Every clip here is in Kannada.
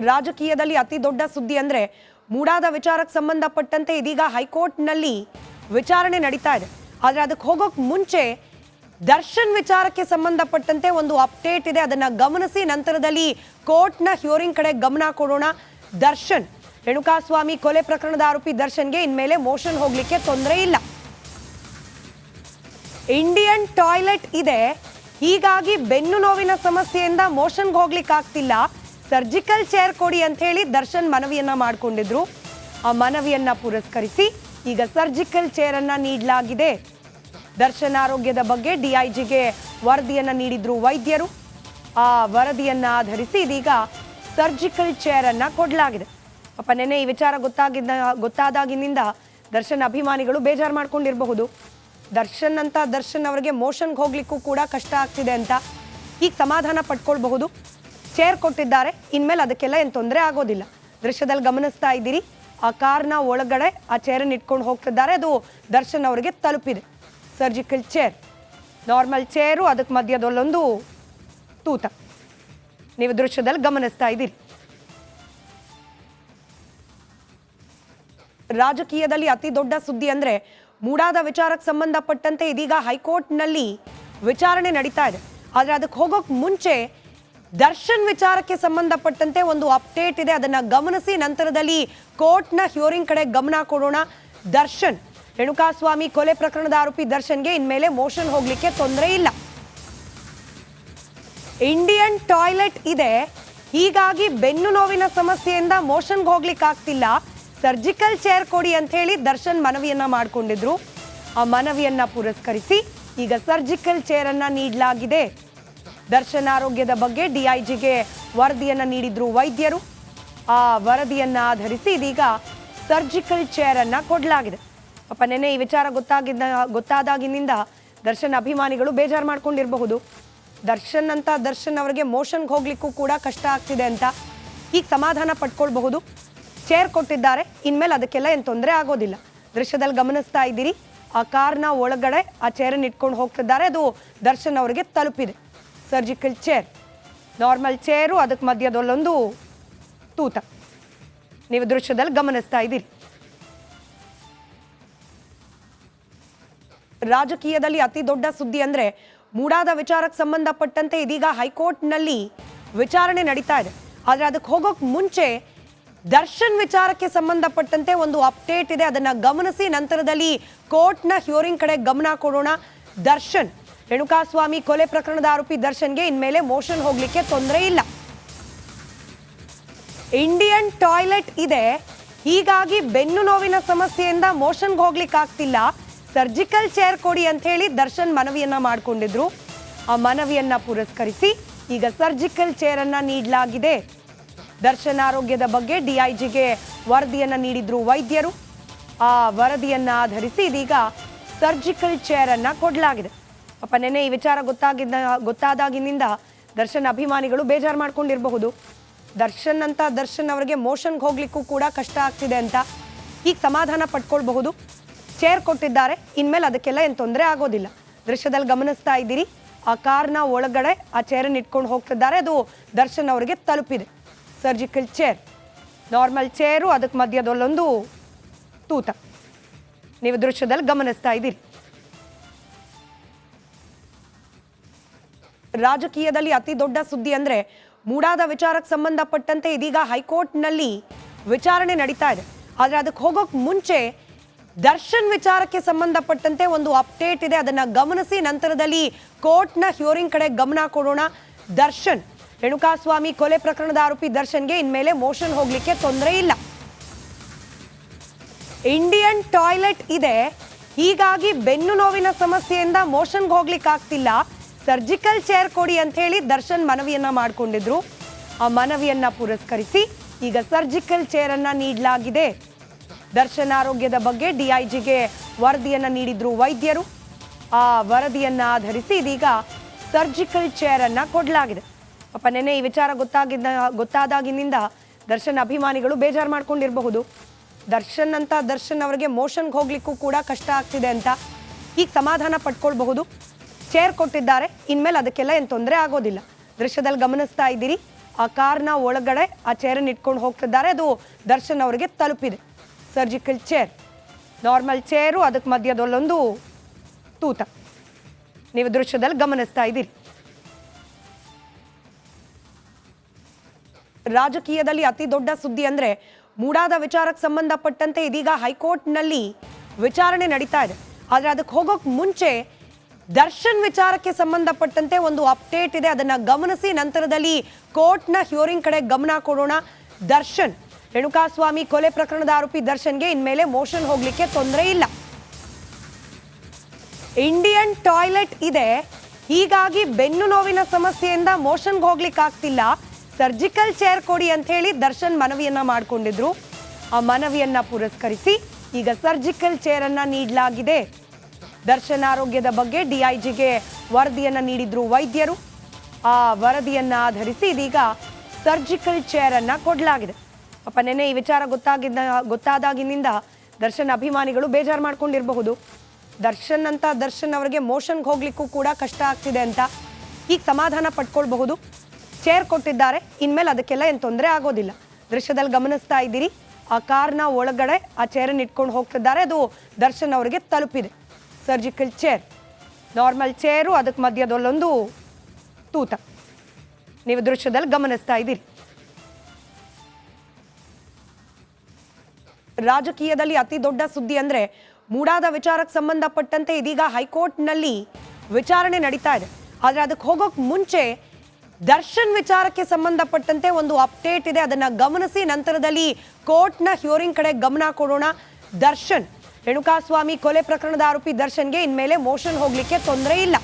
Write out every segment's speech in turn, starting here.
ರಾಜಕೀಯದಲ್ಲಿ ಅತಿ ದೊಡ್ಡ ಸುದ್ದಿ ಅಂದ್ರೆ ಮೂಡಾದ ವಿಚಾರಕ್ಕೆ ಸಂಬಂಧಪಟ್ಟಂತೆ ಇದೀಗ ಹೈಕೋರ್ಟ್ನಲ್ಲಿ ವಿಚಾರಣೆ ನಡೀತಾ ಇದೆ. ಆದರೆ ಅದಕ್ಕೆ ಹೋಗೋಕೆ ಮುಂಚೆ ದರ್ಶನ್ ವಿಚಾರಕ್ಕೆ ಸಂಬಂಧಪಟ್ಟಂತೆ ಒಂದು ಅಪ್ಡೇಟ್ ಇದೆ, ಅದನ್ನ ಗಮನಿಸಿ ನಂತರದಲ್ಲಿ ಕೋರ್ಟ್ನ ಹಿಯರಿಂಗ್ ಕಡೆ ಗಮನ ಕೊಡೋಣ. ದರ್ಶನ್ ರೇಣುಕಾಸ್ವಾಮಿ ಕೊಲೆ ಪ್ರಕರಣದ ಆರೋಪಿ ದರ್ಶನ್ಗೆ ಇನ್ಮೇಲೆ ಮೋಷನ್ ಹೋಗ್ಲಿಕ್ಕೆ ತೊಂದರೆ ಇಲ್ಲ. ಇಂಡಿಯನ್ ಟಾಯ್ಲೆಟ್ ಇದೆ, ಹೀಗಾಗಿ ಬೆನ್ನು ನೋವಿನ ಸಮಸ್ಯೆಯಿಂದ ಮೋಷನ್ಗೆ ಹೋಗ್ಲಿಕ್ಕೆ ಆಗ್ತಿಲ್ಲ, ಸರ್ಜಿಕಲ್ ಚೇರ್ ಕೊಡಿ ಅಂತ ಹೇಳಿ ದರ್ಶನ್ ಮನವಿಯನ್ನ ಮಾಡಿಕೊಂಡಿದ್ರು. ಆ ಮನವಿಯನ್ನ ಪುರಸ್ಕರಿಸಿ ಈಗ ಸರ್ಜಿಕಲ್ ಚೇರ್ ಅನ್ನ ನೀಡಲಾಗಿದೆ. ದರ್ಶನ್ ಆರೋಗ್ಯದ ಬಗ್ಗೆ ಡಿಐಜಿಗೆ ವರದಿಯನ್ನ ನೀಡಿದ್ರು ವೈದ್ಯರು. ಆ ವರದಿಯನ್ನ ಆಧರಿಸಿ ಇದೀಗ ಸರ್ಜಿಕಲ್ ಚೇರ್ ಅನ್ನ ಕೊಡಲಾಗಿದೆ. ಪಾಪ ನೆನೆ ಈ ವಿಚಾರ ಗೊತ್ತಾದಾಗಿನಿಂದ ದರ್ಶನ್ ಅಭಿಮಾನಿಗಳು ಬೇಜಾರು ಮಾಡ್ಕೊಂಡಿರಬಹುದು. ದರ್ಶನ್ ಅವರಿಗೆ ಮೋಷನ್ಗೆ ಹೋಗ್ಲಿಕ್ಕೂ ಕೂಡ ಕಷ್ಟ ಆಗ್ತಿದೆ ಅಂತ ಈಗ ಸಮಾಧಾನ ಪಡ್ಕೊಳ್ಬಹುದು. ಚೇರ್ ಕೊಟ್ಟಿದ್ದಾರೆ, ಇನ್ಮೇಲೆ ಅದಕ್ಕೆಲ್ಲ ಏನು ತೊಂದರೆ ಆಗೋದಿಲ್ಲ. ದೃಶ್ಯದಲ್ಲಿ ಗಮನಿಸ್ತಾ ಇದ್ದೀರಿ, ಆ ಕಾರ್ನ ಒಳಗಡೆ ಆ ಚೇರನ್ನು ಇಟ್ಕೊಂಡು ಹೋಗ್ತಿದ್ದಾರೆ, ಅದು ದರ್ಶನ್ ಅವರಿಗೆ ತಲುಪಿದೆ. ಸರ್ಜಿಕಲ್ ಚೇರ್, ನಾರ್ಮಲ್ ಚೇರು, ಅದಕ್ಕೆ ಮಧ್ಯದಲ್ಲೊಂದು ತೂತ ನೀವು ದೃಶ್ಯದಲ್ಲಿ ಗಮನಿಸ್ತಾ ಇದ್ದೀರಿ. ರಾಜಕೀಯದಲ್ಲಿ ಅತಿ ದೊಡ್ಡ ಸುದ್ದಿ ಅಂದ್ರೆ ಮೂಡಾದ ವಿಚಾರಕ್ಕೆ ಸಂಬಂಧಪಟ್ಟಂತೆ ಇದೀಗ ಹೈಕೋರ್ಟ್ನಲ್ಲಿ ವಿಚಾರಣೆ ನಡೀತಾ ಇದೆ. ಆದರೆ ಅದಕ್ಕೆ ಹೋಗೋಕೆ ಮುಂಚೆ ದರ್ಶನ್ ವಿಚಾರಕ್ಕೆ ಸಂಬಂಧಪಟ್ಟಂತೆ ಒಂದು ಅಪ್ಡೇಟ್ ಇದೆ, ಅದನ್ನ ಗಮನಿಸಿ ನಂತರದಲ್ಲಿ ಕೋರ್ಟ್ನ ಹಿಯರಿಂಗ್ ಕಡೆ ಗಮನ ಕೊಡೋಣ. ದರ್ಶನ್ ರೇಣುಕಾಸ್ವಾಮಿ ಕೊಲೆ ಪ್ರಕರಣದ ಆರೋಪಿ ದರ್ಶನ್ಗೆ ಇನ್ಮೇಲೆ ಮೋಷನ್ ಹೋಗ್ಲಿಕ್ಕೆ ತೊಂದರೆ ಇಲ್ಲ. ಇಂಡಿಯನ್ ಟಾಯ್ಲೆಟ್ ಇದೆ, ಹೀಗಾಗಿ ಬೆನ್ನು ನೋವಿನ ಸಮಸ್ಯೆಯಿಂದ ಮೋಷನ್ಗೆ ಹೋಗ್ಲಿಕ್ಕೆ ಆಗ್ತಿಲ್ಲ, ಸರ್ಜಿಕಲ್ ಚೇರ್ ಕೊಡಿ ಅಂತ ಹೇಳಿ ದರ್ಶನ್ ಮನವಿಯನ್ನ ಮಾಡಿಕೊಂಡಿದ್ರು. ಆ ಮನವಿಯನ್ನ ಪುರಸ್ಕರಿಸಿ ಈಗ ಸರ್ಜಿಕಲ್ ಚೇರ್ ಅನ್ನ ನೀಡಲಾಗಿದೆ. ದರ್ಶನ್ ಆರೋಗ್ಯದ ಬಗ್ಗೆ ಡಿಐಜಿಗೆ ವರದಿಯನ್ನ ನೀಡಿದ್ರು ವೈದ್ಯರು. ಆ ವರದಿಯನ್ನ ಆಧರಿಸಿ ಇದೀಗ ಸರ್ಜಿಕಲ್ ಚೇರ್ ಅನ್ನ ಕೊಡಲಾಗಿದೆ. ಪಾಪ ನೆನೆ ಈ ವಿಚಾರ ಗೊತ್ತಾದಾಗಿನಿಂದ ದರ್ಶನ್ ಅಭಿಮಾನಿಗಳು ಬೇಜಾರು ಮಾಡ್ಕೊಂಡಿರಬಹುದು. ದರ್ಶನ್ ಅವರಿಗೆ ಮೋಷನ್ಗೆ ಹೋಗ್ಲಿಕ್ಕೂ ಕೂಡ ಕಷ್ಟ ಆಗ್ತಿದೆ ಅಂತ ಈಗ ಸಮಾಧಾನ ಪಡ್ಕೊಳ್ಬಹುದು. ಚೇರ್ ಕೊಟ್ಟಿದ್ದಾರೆ, ಇನ್ಮೇಲೆ ಅದಕ್ಕೆಲ್ಲ ಏನು ತೊಂದರೆ ಆಗೋದಿಲ್ಲ. ದೃಶ್ಯದಲ್ಲಿ ಗಮನಿಸ್ತಾ ಇದ್ದೀರಿ, ಆ ಕಾರ್ನ ಒಳಗಡೆ ಆ ಚೇರನ್ನು ಇಟ್ಕೊಂಡು ಹೋಗ್ತಿದ್ದಾರೆ, ಅದು ದರ್ಶನ್ ಅವರಿಗೆ ತಲುಪಿದೆ. ಸರ್ಜಿಕಲ್ ಚೇರ್, ನಾರ್ಮಲ್ ಚೇರು, ಅದಕ್ಕೆ ಮಧ್ಯದಲ್ಲೊಂದು ತೂತ ನೀವು ದೃಶ್ಯದಲ್ಲಿ ಗಮನಿಸ್ತಾ ಇದ್ದೀರಿ. ರಾಜಕೀಯದಲ್ಲಿ ಅತಿ ದೊಡ್ಡ ಸುದ್ದಿ ಅಂದ್ರೆ ಮೂಡಾದ ವಿಚಾರಕ್ಕೆ ಸಂಬಂಧಪಟ್ಟಂತೆ ಇದೀಗ ಹೈಕೋರ್ಟ್ನಲ್ಲಿ ವಿಚಾರಣೆ ನಡೀತಾ ಇದೆ. ಆದರೆ ಅದಕ್ಕೆ ಹೋಗೋಕೆ ಮುಂಚೆ ದರ್ಶನ್ ವಿಚಾರಕ್ಕೆ ಸಂಬಂಧಪಟ್ಟಂತೆ ಒಂದು ಅಪ್ಡೇಟ್ ಇದೆ, ಅದನ್ನ ಗಮನಿಸಿ ನಂತರದಲ್ಲಿ ಕೋರ್ಟ್ನ ಹಿಯರಿಂಗ್ ಕಡೆ ಗಮನ ಕೊಡೋಣ. ದರ್ಶನ್ ರೇಣುಕಾಸ್ವಾಮಿ ಕೊಲೆ ಪ್ರಕರಣದ ಆರೋಪಿ ದರ್ಶನ್ಗೆ ಇನ್ಮೇಲೆ ಮೋಷನ್ ಹೋಗ್ಲಿಕ್ಕೆ ತೊಂದರೆ ಇಲ್ಲ. ಇಂಡಿಯನ್ ಟಾಯ್ಲೆಟ್ ಇದೆ, ಹೀಗಾಗಿ ಬೆನ್ನು ನೋವಿನ ಸಮಸ್ಯೆಯಿಂದ ಮೋಷನ್ಗೆ ಹೋಗ್ಲಿಕ್ಕೆ ಆಗ್ತಿಲ್ಲ, ಸರ್ಜಿಕಲ್ ಚೇರ್ ಕೊಡಿ ಅಂತ ಹೇಳಿ ದರ್ಶನ್ ಮನವಿಯನ್ನ ಮಾಡಿಕೊಂಡಿದ್ರು. ಆ ಮನವಿಯನ್ನ ಪುರಸ್ಕರಿಸಿ ಈಗ ಸರ್ಜಿಕಲ್ ಚೇರ್ ಅನ್ನ ನೀಡಲಾಗಿದೆ. ದರ್ಶನ್ ಆರೋಗ್ಯದ ಬಗ್ಗೆ ಡಿಐಜಿಗೆ ವರದಿಯನ್ನ ನೀಡಿದ್ರು ವೈದ್ಯರು. ಆ ವರದಿಯನ್ನ ಆಧರಿಸಿ ಇದೀಗ ಸರ್ಜಿಕಲ್ ಚೇರ್ ಅನ್ನ ಕೊಡಲಾಗಿದೆ. ಪಾಪ ನೆನೆ ಈ ವಿಚಾರ ಗೊತ್ತಾದಾಗಿನಿಂದ ದರ್ಶನ್ ಅಭಿಮಾನಿಗಳು ಬೇಜಾರು ಮಾಡ್ಕೊಂಡಿರಬಹುದು. ದರ್ಶನ್ ಅವರಿಗೆ ಮೋಷನ್ಗೆ ಹೋಗ್ಲಿಕ್ಕೂ ಕೂಡ ಕಷ್ಟ ಆಗ್ತಿದೆ ಅಂತ ಈಗ ಸಮಾಧಾನ ಪಡ್ಕೊಳ್ಬಹುದು. ಚೇರ್ ಕೊಟ್ಟಿದ್ದಾರೆ, ಇನ್ಮೇಲೆ ಅದಕ್ಕೆಲ್ಲ ಏನು ತೊಂದರೆ ಆಗೋದಿಲ್ಲ. ದೃಶ್ಯದಲ್ಲಿ ಗಮನಿಸ್ತಾ ಇದ್ದೀರಿ, ಆ ಕಾರ್ನ ಒಳಗಡೆ ಆ ಚೇರನ್ನು ಇಟ್ಕೊಂಡು ಹೋಗ್ತಿದ್ದಾರೆ, ಅದು ದರ್ಶನ್ ಅವರಿಗೆ ತಲುಪಿದೆ. ಸರ್ಜಿಕಲ್ ಚೇರ್, ನಾರ್ಮಲ್ ಚೇರು, ಅದಕ್ಕೆ ಮಧ್ಯದಲ್ಲೊಂದು ತೂತ ನೀವು ದೃಶ್ಯದಲ್ಲಿ ಗಮನಿಸ್ತಾ ಇದ್ದೀರಿ. ರಾಜಕೀಯದಲ್ಲಿ ಅತಿ ದೊಡ್ಡ ಸುದ್ದಿ ಅಂದ್ರೆ ಮೂಡಾದ ವಿಚಾರಕ್ಕೆ ಸಂಬಂಧಪಟ್ಟಂತೆ ಇದೀಗ ಹೈಕೋರ್ಟ್ನಲ್ಲಿ ವಿಚಾರಣೆ ನಡೀತಾ ಇದೆ. ಆದರೆ ಅದಕ್ಕೆ ಹೋಗೋಕೆ ಮುಂಚೆ ದರ್ಶನ್ ವಿಚಾರಕ್ಕೆ ಸಂಬಂಧಪಟ್ಟಂತೆ ಒಂದು ಅಪ್ಡೇಟ್ ಇದೆ, ಅದನ್ನ ಗಮನಿಸಿ ನಂತರದಲ್ಲಿ ಕೋರ್ಟ್ನ ಹಿಯರಿಂಗ್ ಕಡೆ ಗಮನ ಕೊಡೋಣ. ದರ್ಶನ್ ರೇಣುಕಾಸ್ವಾಮಿ ಕೊಲೆ ಪ್ರಕರಣದ ಆರೋಪಿ ದರ್ಶನ್ಗೆ ಇನ್ಮೇಲೆ ಮೋಷನ್ ಹೋಗ್ಲಿಕ್ಕೆ ತೊಂದರೆ ಇಲ್ಲ. ಇಂಡಿಯನ್ ಟಾಯ್ಲೆಟ್ ಇದೆ, ಹೀಗಾಗಿ ಬೆನ್ನು ನೋವಿನ ಸಮಸ್ಯೆಯಿಂದ ಮೋಷನ್ಗೆ ಹೋಗ್ಲಿಕ್ಕೆ ಆಗ್ತಿಲ್ಲ, ಸರ್ಜಿಕಲ್ ಚೇರ್ ಕೊಡಿ ಅಂತ ಹೇಳಿ ದರ್ಶನ್ ಮನವಿಯನ್ನ ಮಾಡಿಕೊಂಡಿದ್ರು. ಆ ಮನವಿಯನ್ನ ಪುರಸ್ಕರಿಸಿ ಈಗ ಸರ್ಜಿಕಲ್ ಚೇರ್ ಅನ್ನ ನೀಡಲಾಗಿದೆ. ದರ್ಶನ್ ಆರೋಗ್ಯದ ಬಗ್ಗೆ ಡಿಐಜಿಗೆ ವರದಿಯನ್ನ ನೀಡಿದ್ರು ವೈದ್ಯರು. ಆ ವರದಿಯನ್ನ ಆಧರಿಸಿ ಇದೀಗ ಸರ್ಜಿಕಲ್ ಚೇರ್ ಅನ್ನ ಕೊಡಲಾಗಿದೆ. ಪಾಪ ನೆನೆ ಈ ವಿಚಾರ ಗೊತ್ತಾದಾಗಿನಿಂದ ದರ್ಶನ್ ಅಭಿಮಾನಿಗಳು ಬೇಜಾರು ಮಾಡ್ಕೊಂಡಿರಬಹುದು. ದರ್ಶನ್ ಅವರಿಗೆ ಮೋಷನ್ಗೆ ಹೋಗ್ಲಿಕ್ಕೂ ಕೂಡ ಕಷ್ಟ ಆಗ್ತಿದೆ ಅಂತ ಈಗ ಸಮಾಧಾನ ಪಡ್ಕೊಳ್ಬಹುದು. ಚೇರ್ ಕೊಟ್ಟಿದ್ದಾರೆ, ಇನ್ಮೇಲೆ ಅದಕ್ಕೆಲ್ಲ ಏನು ತೊಂದರೆ ಆಗೋದಿಲ್ಲ. ದೃಶ್ಯದಲ್ಲಿ ಗಮನಿಸ್ತಾ ಇದ್ದೀರಿ, ಆ ಕಾರ್ನ ಒಳಗಡೆ ಆ ಚೇರನ್ನು ಇಟ್ಕೊಂಡು ಹೋಗ್ತಿದ್ದಾರೆ. ಅದು ದರ್ಶನ್ ಅವರಿಗೆ ತಲುಪಿದೆ. ಸರ್ಜಿಕಲ್ ಚೇರ್, ನಾರ್ಮಲ್ ಚೇರು, ಅದಕ್ಕೆ ಮಧ್ಯದಲ್ಲೊಂದು ತೂತ. ನೀವು ದೃಶ್ಯದಲ್ಲಿ ಗಮನಿಸ್ತಾ ಇದ್ದೀರಿ. ರಾಜಕೀಯದಲ್ಲಿ ಅತಿ ದೊಡ್ಡ ಸುದ್ದಿ ಅಂದ್ರೆ ಮೂಡಾದ ವಿಚಾರಕ್ಕೆ ಸಂಬಂಧಪಟ್ಟಂತೆ ಇದೀಗ ಹೈಕೋರ್ಟ್ನಲ್ಲಿ ವಿಚಾರಣೆ ನಡೀತಾ ಇದೆ. ಆದ್ರೆ ಅದಕ್ಕೆ ಹೋಗೋಕ್ ಮುಂಚೆ ದರ್ಶನ್ ವಿಚಾರಕ್ಕೆ ಸಂಬಂಧಪಟ್ಟಂತೆ ಒಂದು ಅಪ್ಡೇಟ್ ಇದೆ. ಅದನ್ನ ಗಮನಿಸಿ ನಂತರದಲ್ಲಿ ಕೋರ್ಟ್ನ ಹಿಯರಿಂಗ್ ಕಡೆ ಗಮನ ಕೊಡೋಣ. ದರ್ಶನ್, ರೇಣುಕಾಸ್ವಾಮಿ ಕೊಲೆ ಪ್ರಕರಣದ ಆರೋಪಿ ದರ್ಶನ್ಗೆ ಇನ್ಮೇಲೆ ಮೋಷನ್ ಹೋಗ್ಲಿಕ್ಕೆ ತೊಂದರೆ ಇಲ್ಲ. ಇಂಡಿಯನ್ ಟಾಯ್ಲೆಟ್ ಇದೆ, ಹೀಗಾಗಿ ಬೆನ್ನು ನೋವಿನ ಸಮಸ್ಯೆಯಿಂದ ಮೋಷನ್ಗೆ ಹೋಗ್ಲಿಕ್ಕೆ ಆಗ್ತಿಲ್ಲ, ಸರ್ಜಿಕಲ್ ಚೇರ್ ಕೊಡಿ ಅಂತ ಹೇಳಿ ದರ್ಶನ್ ಮನವಿಯನ್ನ ಮಾಡಿಕೊಂಡಿದ್ರು. ಆ ಮನವಿಯನ್ನ ಪುರಸ್ಕರಿಸಿ ಈಗ ಸರ್ಜಿಕಲ್ ಚೇರ್ ಅನ್ನ ನೀಡಲಾಗಿದೆ. ದರ್ಶನ್ ಆರೋಗ್ಯದ ಬಗ್ಗೆ ಡಿಐಜಿಗೆ ವರದಿಯನ್ನ ನೀಡಿದ್ರು ವೈದ್ಯರು. ಆ ವರದಿಯನ್ನ ಆಧರಿಸಿ ಇದೀಗ ಸರ್ಜಿಕಲ್ ಚೇರ್ ಅನ್ನ ಕೊಡಲಾಗಿದೆ. ಪಾಪ ನೆನೆ ಈ ವಿಚಾರ ಗೊತ್ತಾದಾಗಿನಿಂದ ದರ್ಶನ್ ಅಭಿಮಾನಿಗಳು ಬೇಜಾರು ಮಾಡ್ಕೊಂಡಿರಬಹುದು. ದರ್ಶನ್ ಅವರಿಗೆ ಮೋಷನ್ಗೆ ಹೋಗ್ಲಿಕ್ಕೂ ಕೂಡ ಕಷ್ಟ ಆಗ್ತಿದೆ ಅಂತ ಈಗ ಸಮಾಧಾನ ಪಡ್ಕೊಳ್ಬಹುದು. ಚೇರ್ ಕೊಟ್ಟಿದ್ದಾರೆ, ಇನ್ಮೇಲೆ ಅದಕ್ಕೆಲ್ಲ ಏನು ತೊಂದರೆ ಆಗೋದಿಲ್ಲ. ದೃಶ್ಯದಲ್ಲಿ ಗಮನಿಸ್ತಾ ಇದ್ದೀರಿ, ಆ ಕಾರ್ನ ಒಳಗಡೆ ಆ ಚೇರನ್ನು ಇಟ್ಕೊಂಡು ಹೋಗ್ತಿದ್ದಾರೆ. ಅದು ದರ್ಶನ್ ಅವರಿಗೆ ತಲುಪಿದೆ. ಸರ್ಜಿಕಲ್ ಚೇರ್, ನಾರ್ಮಲ್ ಚೇರು, ಅದಕ್ಕೆ ಮಧ್ಯದಲ್ಲೊಂದು ತೂತ. ನೀವು ದೃಶ್ಯದಲ್ಲಿ ಗಮನಿಸ್ತಾ ಇದ್ದೀರಿ. ರಾಜಕೀಯದಲ್ಲಿ ಅತಿ ದೊಡ್ಡ ಸುದ್ದಿ ಅಂದ್ರೆ ಮೂಡಾದ ವಿಚಾರಕ್ಕೆ ಸಂಬಂಧಪಟ್ಟಂತೆ ಇದೀಗ ಹೈಕೋರ್ಟ್ನಲ್ಲಿ ವಿಚಾರಣೆ ನಡೀತಾ ಇದೆ. ಆದ್ರೆ ಅದಕ್ಕೆ ಹೋಗೋಕ್ ಮುಂಚೆ ದರ್ಶನ್ ವಿಚಾರಕ್ಕೆ ಸಂಬಂಧಪಟ್ಟಂತೆ ಒಂದು ಅಪ್ಡೇಟ್ ಇದೆ. ಅದನ್ನ ಗಮನಿಸಿ ನಂತರದಲ್ಲಿ ಕೋರ್ಟ್ನ ಹಿಯರಿಂಗ್ ಕಡೆ ಗಮನ ಕೊಡೋಣ. ದರ್ಶನ್, ರೇಣುಕಾಸ್ವಾಮಿ ಕೊಲೆ ಪ್ರಕರಣದ ಆರೋಪಿ ದರ್ಶನ್ಗೆ ಇನ್ಮೇಲೆ ಮೋಷನ್ ಹೋಗ್ಲಿಕ್ಕೆ ತೊಂದರೆ ಇಲ್ಲ.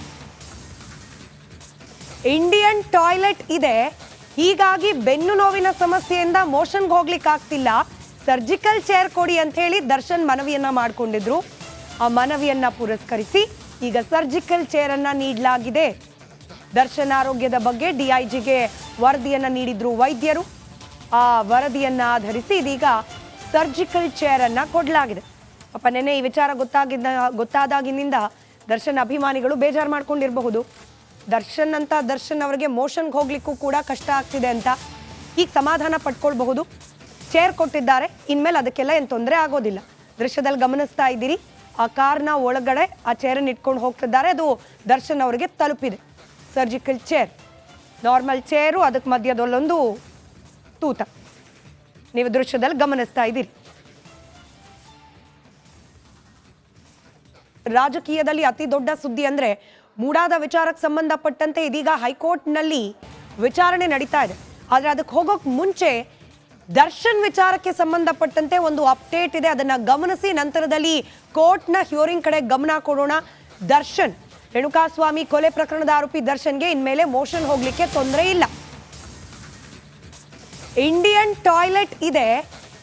ಇಂಡಿಯನ್ ಟಾಯ್ಲೆಟ್ ಇದೆ, ಹೀಗಾಗಿ ಬೆನ್ನು ನೋವಿನ ಸಮಸ್ಯೆಯಿಂದ ಮೋಷನ್ಗೆ ಹೋಗ್ಲಿಕ್ಕೆ ಆಗ್ತಿಲ್ಲ, ಸರ್ಜಿಕಲ್ ಚೇರ್ ಕೊಡಿ ಅಂತ ಹೇಳಿ ದರ್ಶನ್ ಮನವಿಯನ್ನ ಮಾಡಿಕೊಂಡಿದ್ರು. ಆ ಮನವಿಯನ್ನ ಪುರಸ್ಕರಿಸಿ ಈಗ ಸರ್ಜಿಕಲ್ ಚೇರ್ ಅನ್ನ ನೀಡಲಾಗಿದೆ. ದರ್ಶನ್ ಆರೋಗ್ಯದ ಬಗ್ಗೆ ಡಿಐಜಿಗೆ ವರದಿಯನ್ನ ನೀಡಿದ್ರು ವೈದ್ಯರು. ಆ ವರದಿಯನ್ನ ಆಧರಿಸಿ ಇದೀಗ ಸರ್ಜಿಕಲ್ ಚೇರ್ ಅನ್ನ ಕೊಡಲಾಗಿದೆ. ಪಾಪ ನೆನೆ ಈ ವಿಚಾರ ಗೊತ್ತಾದಾಗಿನಿಂದ ದರ್ಶನ್ ಅಭಿಮಾನಿಗಳು ಬೇಜಾರು ಮಾಡ್ಕೊಂಡಿರಬಹುದು. ದರ್ಶನ್ ಅವರಿಗೆ ಮೋಷನ್ಗೆ ಹೋಗ್ಲಿಕ್ಕೂ ಕೂಡ ಕಷ್ಟ ಆಗ್ತಿದೆ ಅಂತ ಈಗ ಸಮಾಧಾನ ಪಡ್ಕೊಳ್ಬಹುದು. ಚೇರ್ ಕೊಟ್ಟಿದ್ದಾರೆ, ಇನ್ಮೇಲೆ ಅದಕ್ಕೆಲ್ಲ ಏನು ತೊಂದರೆ ಆಗೋದಿಲ್ಲ. ದೃಶ್ಯದಲ್ಲಿ ಗಮನಿಸ್ತಾ ಇದ್ದೀರಿ, ಆ ಕಾರ್ನ ಒಳಗಡೆ ಆ ಚೇರನ್ನು ಇಟ್ಕೊಂಡು ಹೋಗ್ತಿದ್ದಾರೆ. ಅದು ದರ್ಶನ್ ಅವರಿಗೆ ತಲುಪಿದೆ. ಸರ್ಜಿಕಲ್ ಚೇರ್, ನಾರ್ಮಲ್ ಚೇರು, ಅದಕ್ಕೆ ಮಧ್ಯದಲ್ಲೊಂದು ತೂತ. ನೀವು ದೃಶ್ಯದಲ್ಲಿ ಗಮನಿಸ್ತಾ ಇದ್ದೀರಿ. ರಾಜಕೀಯದಲ್ಲಿ ಅತಿ ದೊಡ್ಡ ಸುದ್ದಿ ಅಂದ್ರೆ ಮೂಡಾದ ವಿಚಾರಕ್ಕೆ ಸಂಬಂಧಪಟ್ಟಂತೆ ಇದೀಗ ಹೈಕೋರ್ಟ್ನಲ್ಲಿ ವಿಚಾರಣೆ ನಡೀತಾ ಇದೆ. ಆದ್ರೆ ಅದಕ್ಕೆ ಹೋಗೋಕ್ ಮುಂಚೆ ದರ್ಶನ್ ವಿಚಾರಕ್ಕೆ ಸಂಬಂಧಪಟ್ಟಂತೆ ಒಂದು ಅಪ್ಡೇಟ್ ಇದೆ. ಅದನ್ನ ಗಮನಿಸಿ ನಂತರದಲ್ಲಿ ಕೋರ್ಟ್ನ ಹಿಯರಿಂಗ್ ಕಡೆ ಗಮನ ಕೊಡೋಣ. ದರ್ಶನ್, ರೇಣುಕಾಸ್ವಾಮಿ ಕೊಲೆ ಪ್ರಕರಣದ ಆರೋಪಿ ದರ್ಶನ್ಗೆ ಇನ್ಮೇಲೆ ಮೋಷನ್ ಹೋಗ್ಲಿಕ್ಕೆ ತೊಂದರೆ ಇಲ್ಲ. ಇಂಡಿಯನ್ ಟಾಯ್ಲೆಟ್ ಇದೆ,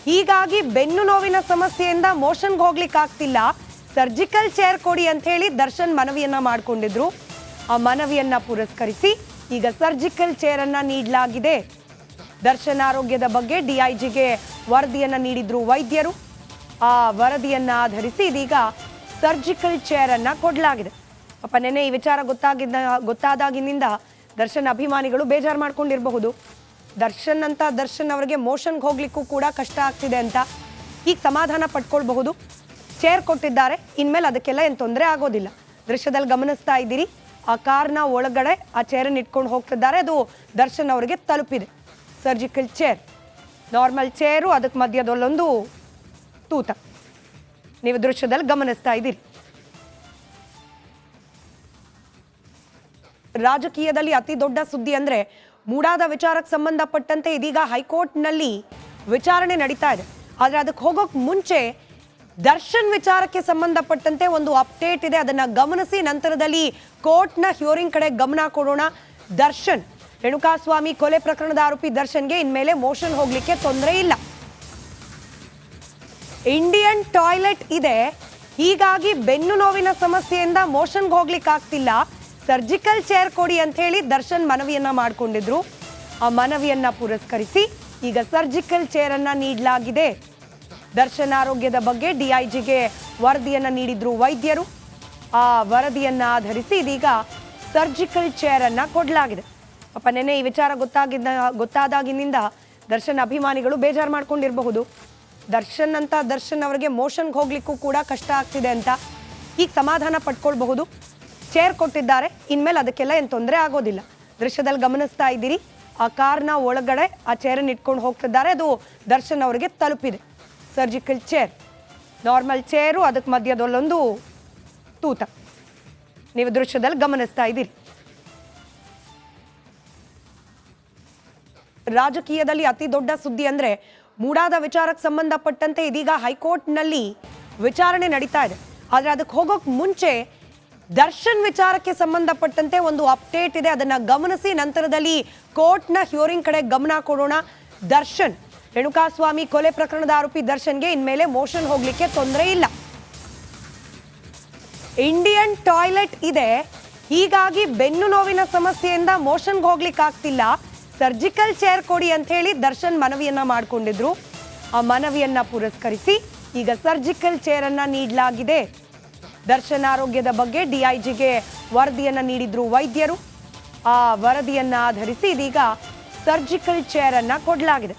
ಹೀಗಾಗಿ ಬೆನ್ನು ನೋವಿನ ಸಮಸ್ಯೆಯಿಂದ ಮೋಷನ್ಗೆ ಹೋಗ್ಲಿಕ್ಕೆ ಆಗ್ತಿಲ್ಲ, ಸರ್ಜಿಕಲ್ ಚೇರ್ ಕೊಡಿ ಅಂತ ಹೇಳಿ ದರ್ಶನ್ ಮನವಿಯನ್ನ ಮಾಡಿಕೊಂಡಿದ್ರು. ಆ ಮನವಿಯನ್ನ ಪುರಸ್ಕರಿಸಿ ಈಗ ಸರ್ಜಿಕಲ್ ಚೇರ್ ಅನ್ನ ನೀಡಲಾಗಿದೆ. ದರ್ಶನ್ ಆರೋಗ್ಯದ ಬಗ್ಗೆ ಡಿಐಜಿಗೆ ವರದಿಯನ್ನ ನೀಡಿದ್ರು ವೈದ್ಯರು. ಆ ವರದಿಯನ್ನ ಆಧರಿಸಿ ಇದೀಗ ಸರ್ಜಿಕಲ್ ಚೇರ್ ಅನ್ನ ಕೊಡಲಾಗಿದೆ. ಪಾಪ ನೆನೆ ಈ ವಿಚಾರ ಗೊತ್ತಾದಾಗಿನಿಂದ ದರ್ಶನ್ ಅಭಿಮಾನಿಗಳು ಬೇಜಾರು ಮಾಡ್ಕೊಂಡಿರಬಹುದು. ದರ್ಶನ್ ಅವರಿಗೆ ಮೋಷನ್ಗೆ ಹೋಗ್ಲಿಕ್ಕೂ ಕೂಡ ಕಷ್ಟ ಆಗ್ತಿದೆ ಅಂತ ಈಗ ಸಮಾಧಾನ ಪಡ್ಕೊಳ್ಬಹುದು. ಚೇರ್ ಕೊಟ್ಟಿದ್ದಾರೆ, ಇನ್ಮೇಲೆ ಅದಕ್ಕೆಲ್ಲ ಏನು ತೊಂದರೆ ಆಗೋದಿಲ್ಲ. ದೃಶ್ಯದಲ್ಲಿ ಗಮನಿಸ್ತಾ ಇದ್ದೀರಿ, ಆ ಕಾರ್ನ ಒಳಗಡೆ ಆ ಚೇರನ್ನು ಇಟ್ಕೊಂಡು ಹೋಗ್ತಿದ್ದಾರೆ. ಅದು ದರ್ಶನ್ ಅವರಿಗೆ ತಲುಪಿದೆ. ಸರ್ಜಿಕಲ್ ಚೇರ್, ನಾರ್ಮಲ್ ಚೇರು, ಅದಕ್ಕೆ ಮಧ್ಯದಲ್ಲೊಂದು ತೂತ. ನೀವು ದೃಶ್ಯದಲ್ಲಿ ಗಮನಿಸ್ತಾ ಇದ್ದೀರಿ. ರಾಜಕೀಯದಲ್ಲಿ ಅತಿ ದೊಡ್ಡ ಸುದ್ದಿ ಅಂದ್ರೆ ಮೂಡಾದ ವಿಚಾರಕ್ಕೆ ಸಂಬಂಧಪಟ್ಟಂತೆ ಇದೀಗ ಹೈಕೋರ್ಟ್ನಲ್ಲಿ ವಿಚಾರಣೆ ನಡೀತಾ ಇದೆ. ಆದ್ರೆ ಅದಕ್ಕೆ ಹೋಗೋಕ್ ಮುಂಚೆ ದರ್ಶನ್ ವಿಚಾರಕ್ಕೆ ಸಂಬಂಧಪಟ್ಟಂತೆ ಒಂದು ಅಪ್ಡೇಟ್ ಇದೆ. ಅದನ್ನ ಗಮನಿಸಿ ನಂತರದಲ್ಲಿ ಕೋರ್ಟ್ನ ಹಿಯರಿಂಗ್ ಕಡೆ ಗಮನ ಕೊಡೋಣ. ದರ್ಶನ್, ರೇಣುಕಾಸ್ವಾಮಿ ಕೊಲೆ ಪ್ರಕರಣದ ಆರೋಪಿ ದರ್ಶನ್ಗೆ ಇನ್ಮೇಲೆ ಮೋಷನ್ ಹೋಗ್ಲಿಕ್ಕೆ ತೊಂದರೆ ಇಲ್ಲ. ಇಂಡಿಯನ್ ಟಾಯ್ಲೆಟ್ ಇದೆ, ಹೀಗಾಗಿ ಬೆನ್ನು ನೋವಿನ ಸಮಸ್ಯೆಯಿಂದ ಮೋಷನ್ಗೆ ಹೋಗ್ಲಿಕ್ಕೆ ಆಗ್ತಿಲ್ಲ, ಸರ್ಜಿಕಲ್ ಚೇರ್ ಕೊಡಿ ಅಂತ ಹೇಳಿ ದರ್ಶನ್ ಮನವಿಯನ್ನ ಮಾಡಿಕೊಂಡಿದ್ರು. ಆ ಮನವಿಯನ್ನ ಪುರಸ್ಕರಿಸಿ ಈಗ ಸರ್ಜಿಕಲ್ ಚೇರ್ ಅನ್ನ ನೀಡಲಾಗಿದೆ. ದರ್ಶನ್ ಆರೋಗ್ಯದ ಬಗ್ಗೆ ಡಿಐಜಿಗೆ ವರದಿಯನ್ನ ನೀಡಿದ್ರು ವೈದ್ಯರು. ಆ ವರದಿಯನ್ನ ಆಧರಿಸಿ ಇದೀಗ ಸರ್ಜಿಕಲ್ ಚೇರ್ ಅನ್ನ ಕೊಡಲಾಗಿದೆ. ಪಾಪ ನೆನೆ ಈ ವಿಚಾರ ಗೊತ್ತಾದಾಗಿನಿಂದ ದರ್ಶನ್ ಅಭಿಮಾನಿಗಳು ಬೇಜಾರು ಮಾಡ್ಕೊಂಡಿರಬಹುದು. ದರ್ಶನ್ ಅವರಿಗೆ ಮೋಷನ್ಗೆ ಹೋಗ್ಲಿಕ್ಕೂ ಕೂಡ ಕಷ್ಟ ಆಗ್ತಿದೆ ಅಂತ ಈಗ ಸಮಾಧಾನ ಪಡ್ಕೊಳ್ಬಹುದು. ಚೇರ್ ಕೊಟ್ಟಿದ್ದಾರೆ, ಇನ್ಮೇಲೆ ಅದಕ್ಕೆಲ್ಲ ಏನು ತೊಂದರೆ ಆಗೋದಿಲ್ಲ. ದೃಶ್ಯದಲ್ಲಿ ಗಮನಿಸ್ತಾ ಇದ್ದೀರಿ, ಆ ಕಾರ್ನ ಒಳಗಡೆ ಆ ಚೇರನ್ನು ಇಟ್ಕೊಂಡು ಹೋಗ್ತಿದ್ದಾರೆ. ಅದು ದರ್ಶನ್ ಅವರಿಗೆ ತಲುಪಿದೆ. ಸರ್ಜಿಕಲ್ ಚೇರ್, ನಾರ್ಮಲ್ ಚೇರು, ಅದಕ್ಕೆ ಮಧ್ಯದಲ್ಲೊಂದು ತೂತ ನೀವು ದೃಶ್ಯದಲ್ಲಿ ಗಮನಿಸ್ತಾ ಇದ್ದೀರಿ. ರಾಜಕೀಯದಲ್ಲಿ ಅತಿ ದೊಡ್ಡ ಸುದ್ದಿ ಅಂದ್ರೆ ಮೂಡಾದ ವಿಚಾರಕ್ಕೆ ಸಂಬಂಧಪಟ್ಟಂತೆ ಇದೀಗ ಹೈಕೋರ್ಟ್ನಲ್ಲಿ ವಿಚಾರಣೆ ನಡೀತಾ ಇದೆ. ಆದ್ರೆ ಅದಕ್ಕೆ ಹೋಗೋಕ್ ಮುಂಚೆ ದರ್ಶನ್ ವಿಚಾರಕ್ಕೆ ಸಂಬಂಧಪಟ್ಟಂತೆ ಒಂದು ಅಪ್ಡೇಟ್ ಇದೆ, ಅದನ್ನ ಗಮನಿಸಿ ನಂತರದಲ್ಲಿ ಕೋರ್ಟ್ನ ಹಿಯರಿಂಗ್ ಕಡೆ ಗಮನ ಕೊಡೋಣ. ದರ್ಶನ್, ರೇಣುಕಾಸ್ವಾಮಿ ಕೊಲೆ ಪ್ರಕರಣದ ಆರೋಪಿ ದರ್ಶನ್ಗೆ ಇನ್ಮೇಲೆ ಮೋಷನ್ ಹೋಗ್ಲಿಕ್ಕೆ ತೊಂದರೆ ಇಲ್ಲ. ಇಂಡಿಯನ್ ಟಾಯ್ಲೆಟ್ ಇದೆ, ಹೀಗಾಗಿ ಬೆನ್ನು ನೋವಿನ ಸಮಸ್ಯೆಯಿಂದ ಮೋಷನ್ಗೆ ಹೋಗ್ಲಿಕ್ಕೆ ಆಗ್ತಿಲ್ಲ, ಸರ್ಜಿಕಲ್ ಚೇರ್ ಕೊಡಿ ಅಂತ ಹೇಳಿ ದರ್ಶನ್ ಮನವಿಯನ್ನ ಮಾಡಿಕೊಂಡಿದ್ರು. ಆ ಮನವಿಯನ್ನ ಪುರಸ್ಕರಿಸಿ ಈಗ ಸರ್ಜಿಕಲ್ ಚೇರ್ ಅನ್ನ ನೀಡಲಾಗಿದೆ. ದರ್ಶನ್ ಆರೋಗ್ಯದ ಬಗ್ಗೆ ಡಿಐಜಿಗೆ ವರದಿಯನ್ನ ನೀಡಿದ್ರು ವೈದ್ಯರು. ಆ ವರದಿಯನ್ನ ಆಧರಿಸಿ ಇದೀಗ ಸರ್ಜಿಕಲ್ ಚೇರ್ ಅನ್ನ ಕೊಡಲಾಗಿದೆ.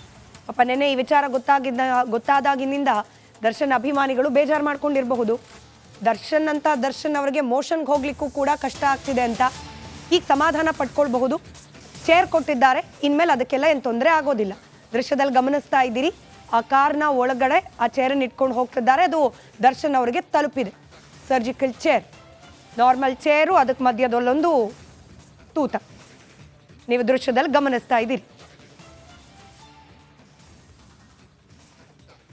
ಪಾಪ ನೆನೆ ಈ ವಿಚಾರ ಗೊತ್ತಾದಾಗಿನಿಂದ ದರ್ಶನ್ ಅಭಿಮಾನಿಗಳು ಬೇಜಾರು ಮಾಡ್ಕೊಂಡಿರಬಹುದು. ದರ್ಶನ್ ಅವರಿಗೆ ಮೋಷನ್ಗೆ ಹೋಗ್ಲಿಕ್ಕೂ ಕೂಡ ಕಷ್ಟ ಆಗ್ತಿದೆ ಅಂತ ಈಗ ಸಮಾಧಾನ ಪಡ್ಕೊಳ್ಬಹುದು. ಚೇರ್ ಕೊಟ್ಟಿದ್ದಾರೆ, ಇನ್ಮೇಲೆ ಅದಕ್ಕೆಲ್ಲ ಏನು ತೊಂದರೆ ಆಗೋದಿಲ್ಲ. ದೃಶ್ಯದಲ್ಲಿ ಗಮನಿಸ್ತಾ ಇದ್ದೀರಿ, ಆ ಕಾರ್ನ ಒಳಗಡೆ ಆ ಚೇರನ್ನು ಇಟ್ಕೊಂಡು ಹೋಗ್ತಿದ್ದಾರೆ. ಅದು ದರ್ಶನ್ ಅವರಿಗೆ ತಲುಪಿದೆ. ಸರ್ಜಿಕಲ್ ಚೇರ್, ನಾರ್ಮಲ್ ಚೇರು, ಅದಕ್ಕೆ ಮಧ್ಯದಲ್ಲೊಂದು ತೂತ ನೀವು ದೃಶ್ಯದಲ್ಲಿ ಗಮನಿಸ್ತಾ ಇದ್ದೀರಿ.